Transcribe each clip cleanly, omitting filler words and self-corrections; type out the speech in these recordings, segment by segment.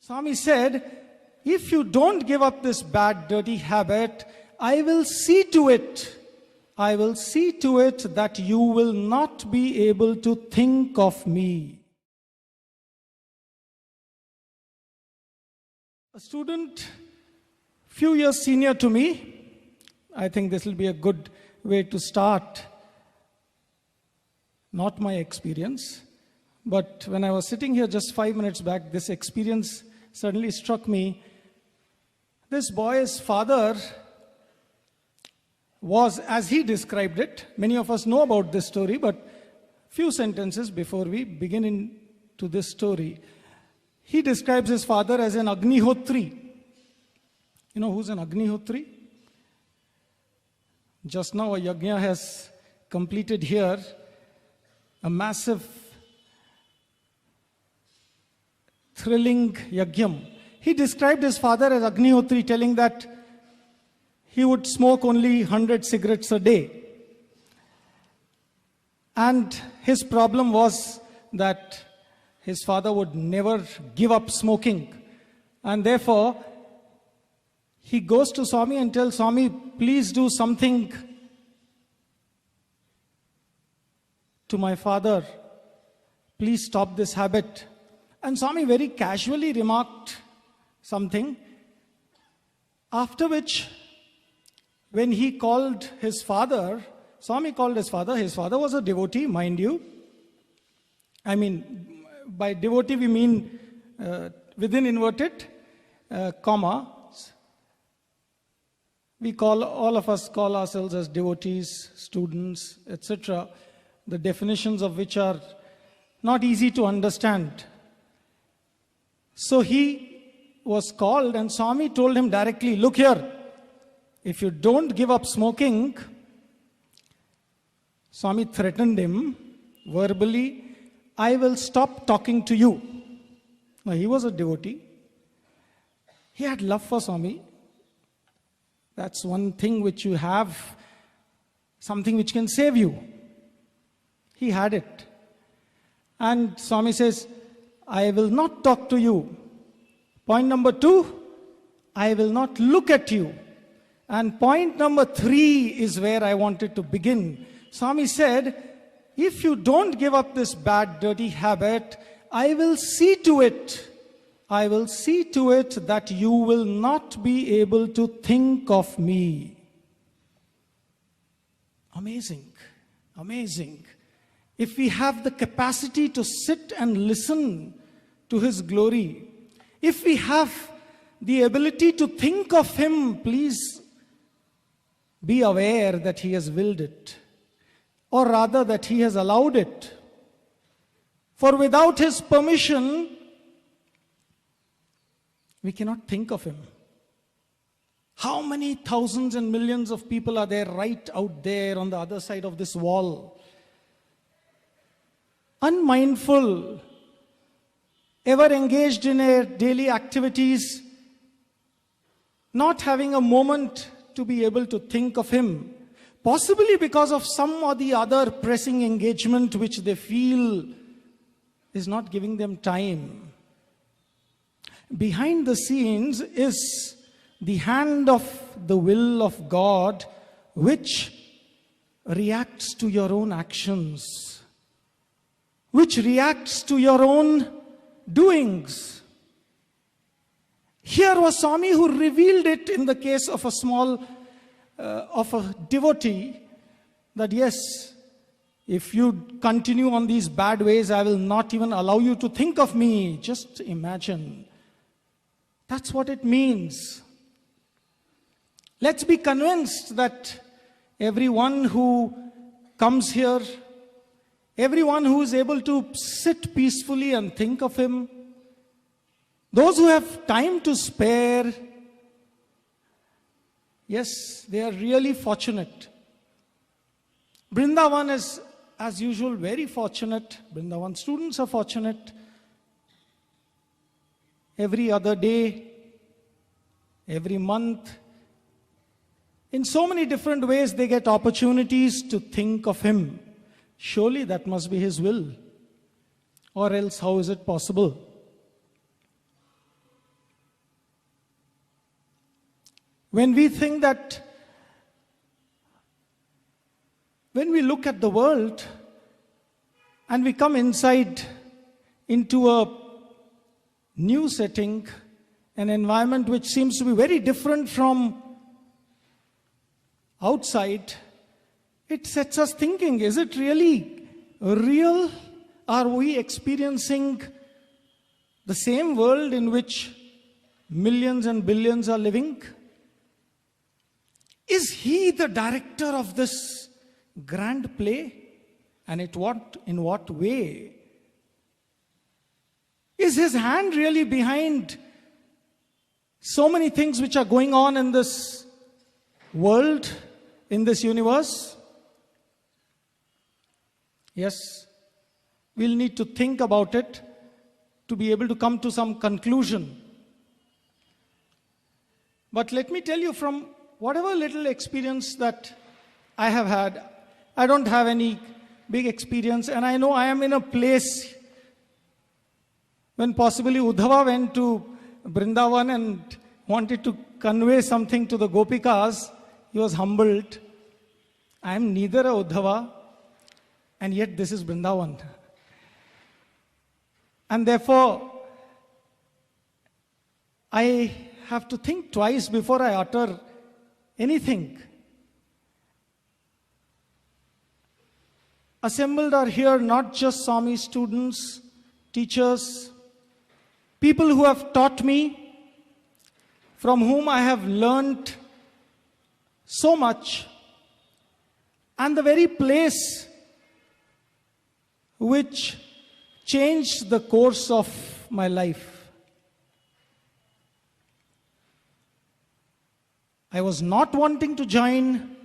Swami said, if you don't give up this bad, dirty habit, I will see to it that you will not be able to think of me. A student, few years senior to me, I think this will be a good way to start. Not my experience, but when I was sitting here just 5 minutes back, this experience suddenly struck me. This boy's father was, as he described it, many of us know about this story, but few sentences before we begin into this story. He describes his father as an Agnihotri. You know who's an Agnihotri? Just now a yajna has completed here, a massive, thrilling yajnam. He described his father as Agnihotri, telling that he would smoke only 100 cigarettes a day. And his problem was that his father would never give up smoking. And therefore, he goes to Swami and tells Swami, please do something to my father. Please stop this habit. And Swami very casually remarked something, after which, when he called his father, Swami called his father was a devotee, mind you. I mean, by devotee we mean within inverted comma. All of us call ourselves as devotees, students, etc. The definitions of which are not easy to understand. So he was called and Swami told him directly, look here, if you don't give up smoking, Swami threatened him verbally, I will stop talking to you. Now he was a devotee. He had love for Swami. That's one thing which you have, something which can save you. He had it. And Swami says, I will not talk to you. Point number 2, I will not look at you. And point number 3 is where I wanted to begin. Swami said, if you don't give up this bad, dirty habit, I will see to it that you will not be able to think of me. Amazing, amazing. If we have the capacity to sit and listen to His glory, if we have the ability to think of Him, please be aware that He has willed it, or rather that He has allowed it. For without His permission, we cannot think of Him. How many thousands and millions of people are there right out there on the other side of this wall? Unmindful, ever engaged in their daily activities, not having a moment to be able to think of Him, possibly because of some or the other pressing engagement which they feel is not giving them time. Behind the scenes is the hand of the will of God which reacts to your own actions, which reacts to your own doings. Here was Swami who revealed it in the case of of a devotee, that yes, if you continue on these bad ways, I will not even allow you to think of me. Just imagine. That's what it means. Let's be convinced that everyone who comes here, everyone who is able to sit peacefully and think of Him, those who have time to spare, yes, they are really fortunate. Vrindavan is, as usual, very fortunate. Vrindavan students are fortunate. Every other day, every month, in so many different ways they get opportunities to think of Him. Surely that must be His will. Or else how is it possible? When we think that, when we look at the world and we come inside into a new setting, an environment which seems to be very different from outside, it sets us thinking, is it really real? Are we experiencing the same world in which millions and billions are living? Is he the director of this grand play? And in what way? Is his hand really behind so many things which are going on in this world, in this universe? Yes, we'll need to think about it to be able to come to some conclusion. But let me tell you, from whatever little experience that I have had, I don't have any big experience, and I know I am in a place when possibly Uddhava went to Vrindavan and wanted to convey something to the Gopikas. He was humbled. I am neither a Uddhava, and yet this is Vrindavan. And therefore, I have to think twice before I utter anything. Assembled are here not just Swami students, teachers, people who have taught me, from whom I have learned so much, and the very place which changed the course of my life. I was not wanting to join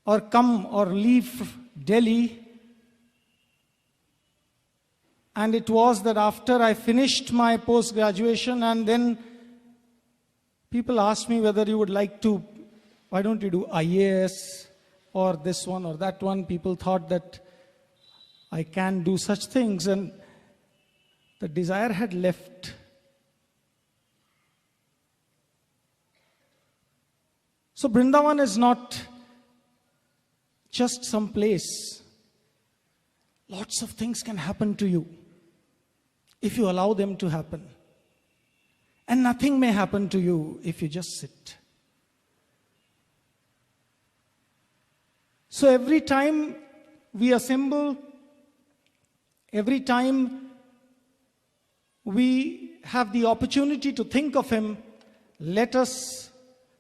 or come or leave Delhi, and it was that after I finished my post-graduation, and then people asked me whether you would like to, why don't you do IAS or this one or that one? People thought that I can do such things, and the desire had left. So Vrindavan is not just some place. Lots of things can happen to you if you allow them to happen. And nothing may happen to you if you just sit. So every time we assemble, every time we have the opportunity to think of him, let us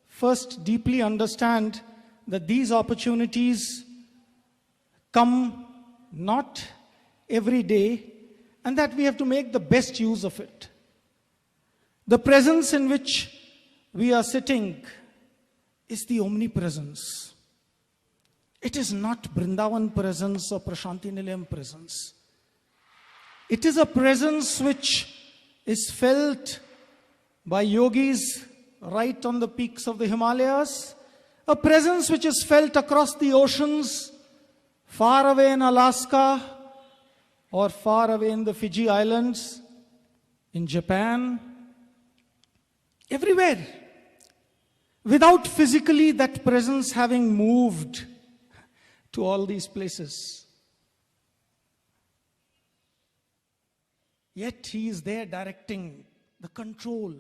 first deeply understand that these opportunities come not every day, and that we have to make the best use of it. The presence in which we are sitting is the omnipresence. It is not Vrindavan presence or Prashanti Nilayam presence. It is a presence which is felt by yogis right on the peaks of the Himalayas, a presence which is felt across the oceans, far away in Alaska, or far away in the Fiji Islands, in Japan, everywhere, without physically that presence having moved to all these places. Yet he is there directing the control.